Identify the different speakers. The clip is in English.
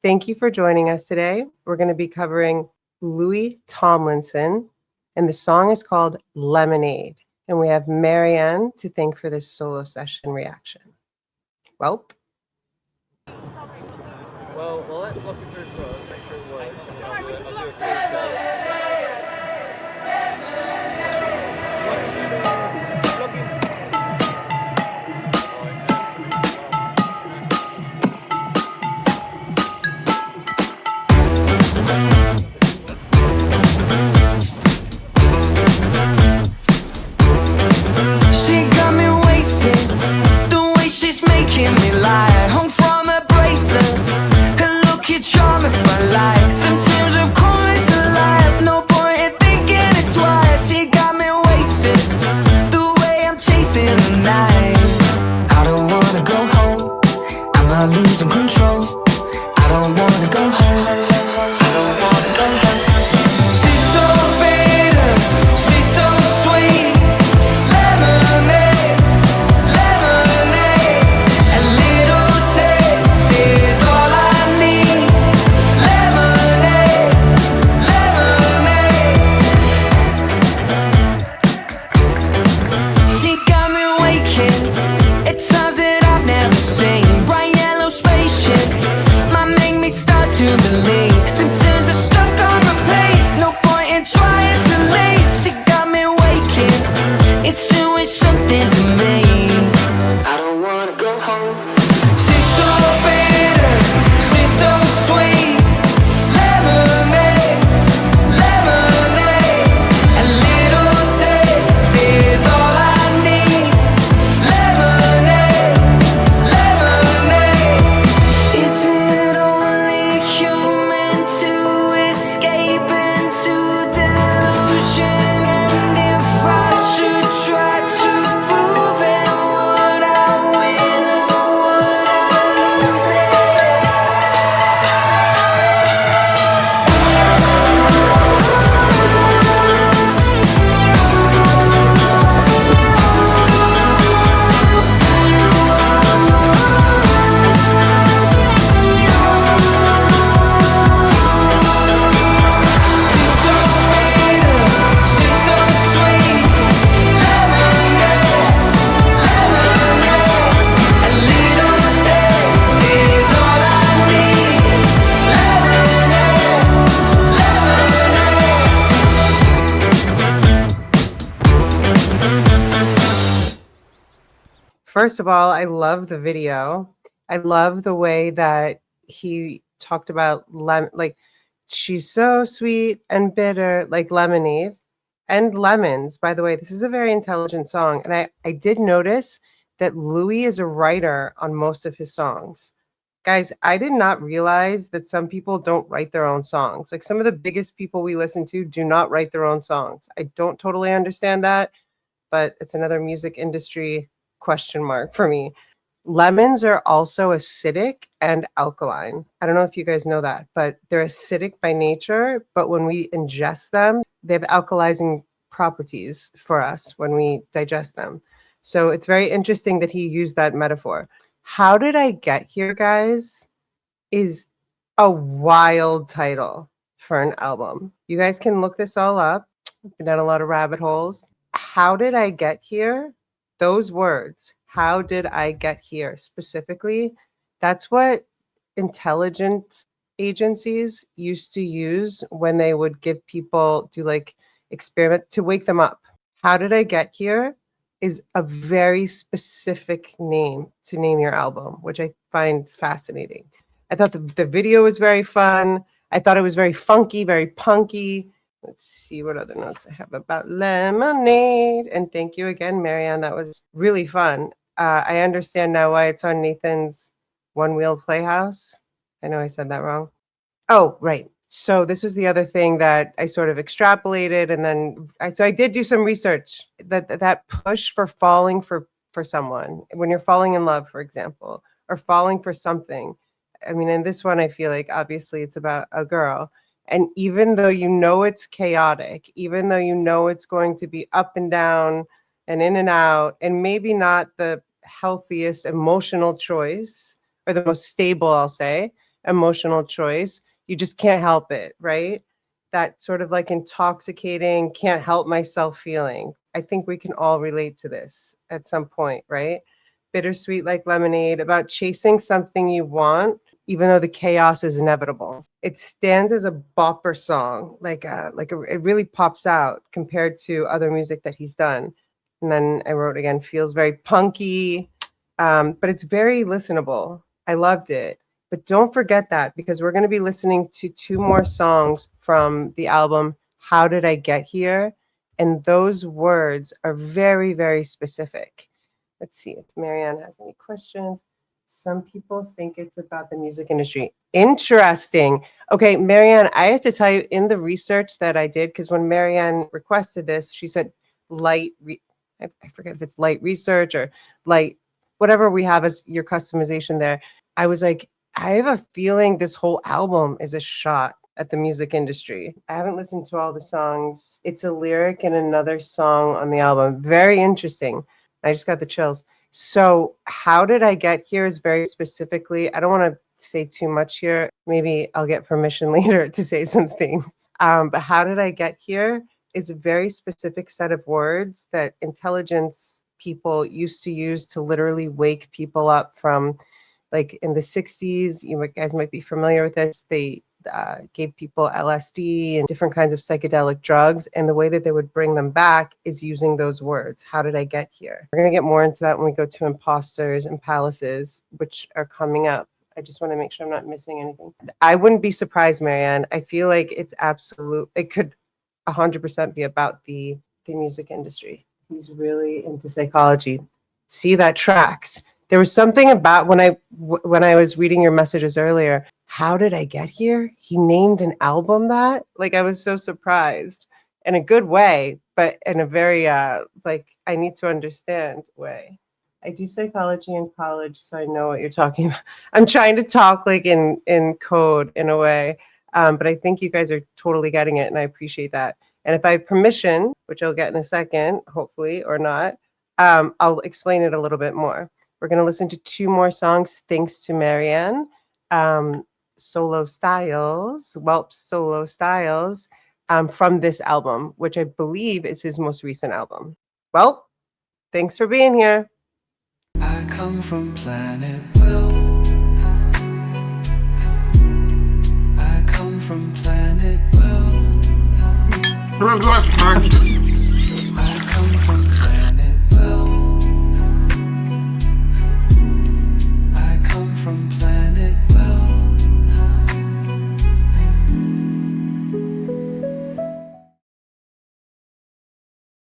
Speaker 1: Thank you for joining us today. We're going to be covering Louis Tomlinson, and the song is called Lemonade. And we have Maryanne to thank for this solo session reaction. Welp.
Speaker 2: Well, let's look at this first, make sure it works, and I'll do a freestyle.
Speaker 3: She got me wasted, the way she's making me lie. Home from a bracelet, her look you charm if I lie. Sometimes I'm calling to life, no point in thinking it twice. She got me wasted, the way I'm chasing the night. I don't wanna go home, am I losing control? I don't wanna go home, I don't wanna go home. She's so bitter, she's so sweet. Lemonade, lemonade, a little taste is all I need. Lemonade, lemonade. She got me waking at times that I've never seen. Bright yellow spaceship might make me start to believe. Sometimes I'm stuck on repeat, no point in trying to leave. She got me waking, it's doing something to me. I don't wanna go home. She's so bitter, she's so sweet. Lemonade, lemonade, a little taste is all I need. Lemonade, lemonade. Is it only human to escape into delusion? And if I should try to prove it, would I win or would I lose it? She's so bitter, she's so sweet. Lemonade, lemonade, a little taste is all I need. Lemonade, lemonade.
Speaker 1: First of all, I love the video. I love the way that he talked about like she's so sweet and bitter, like lemonade and lemons. By the way, this is a very intelligent song. And I did notice that Louis is a writer on most of his songs. Guys, I did not realize that some people don't write their own songs. Like some of the biggest people we listen to do not write their own songs. I don't totally understand that, but it's another music industry question mark for me. Lemons are also acidic and alkaline. I don't know if you guys know that, but they're acidic by nature, but when we ingest them, they have alkalizing properties for us when we digest them. So it's very interesting that he used that metaphor. How Did I Get Here, guys, is a wild title for an album. You guys can look this all up. I've been down a lot of rabbit holes. How did I get here? Those words, how did I get here specifically? That's what intelligence agencies used to use when they would give people to like experiment to wake them up. How did I get here is a very specific name to name your album, which I find fascinating. I thought the video was very fun. I thought it was very funky, very punky. Let's see what other notes I have about Lemonade. And thank you again, Maryanne. That was really fun. I understand now why it's on Nathan's One Wheel Playhouse. I know I said that wrong. Oh, right. So this was the other thing that I sort of extrapolated. And then I did do some research that push for falling for someone when you're falling in love, for example, or falling for something. I mean, in this one, I feel like obviously it's about a girl. And even though you know it's chaotic, even though you know it's going to be up and down and in and out, and maybe not the healthiest emotional choice or the most stable, I'll say, emotional choice. You just can't help it, right? That sort of like intoxicating, can't help myself feeling. I think we can all relate to this at some point, right? Bittersweet like lemonade, about chasing something you want, even though the chaos is inevitable. It stands as a bopper song, it really pops out compared to other music that he's done. And then I wrote again, feels very punky, but it's very listenable. I loved it. But don't forget that, because we're going to be listening to 2 more songs from the album, How Did I Get Here? And those words are very, very specific. Let's see if Maryanne has any questions. Some people think it's about the music industry. Interesting. Okay, Maryanne, I have to tell you, in the research that I did, because when Maryanne requested this, she said I forget if it's light research or light, whatever we have as your customization there. I was like, I have a feeling this whole album is a shot at the music industry. I haven't listened to all the songs. It's a lyric in another song on the album. Very interesting. I just got the chills. So How Did I Get Here is very specifically, I don't want to say too much here. Maybe I'll get permission later to say some things. But How Did I Get Here is a very specific set of words that intelligence people used to use to literally wake people up from, like in the 60s, you guys might be familiar with this. They gave people LSD and different kinds of psychedelic drugs. And the way that they would bring them back is using those words. How did I get here? We're going to get more into that when we go to imposters and palaces, which are coming up. I just want to make sure I'm not missing anything. I wouldn't be surprised, Maryanne. I feel like it's it could 100% be about the music industry. He's really into psychology. See, that tracks. There was something about when I was reading your messages earlier. How did I get here? He named an album that? Like, I was so surprised in a good way, but in a very like, I need to understand way. I do psychology in college, so I know what you're talking about. I'm trying to talk like in code in a way, but I think you guys are totally getting it, and I appreciate that. And if I have permission, which I'll get in a second, hopefully, or not, I'll explain it a little bit more. We're going to listen to 2 more songs, thanks to Maryanne. Solo Styles, Welp's Solo Styles, from this album, which I believe is his most recent album. Welp, thanks for being here.
Speaker 3: I come from planet Welp. I come from planet Welp.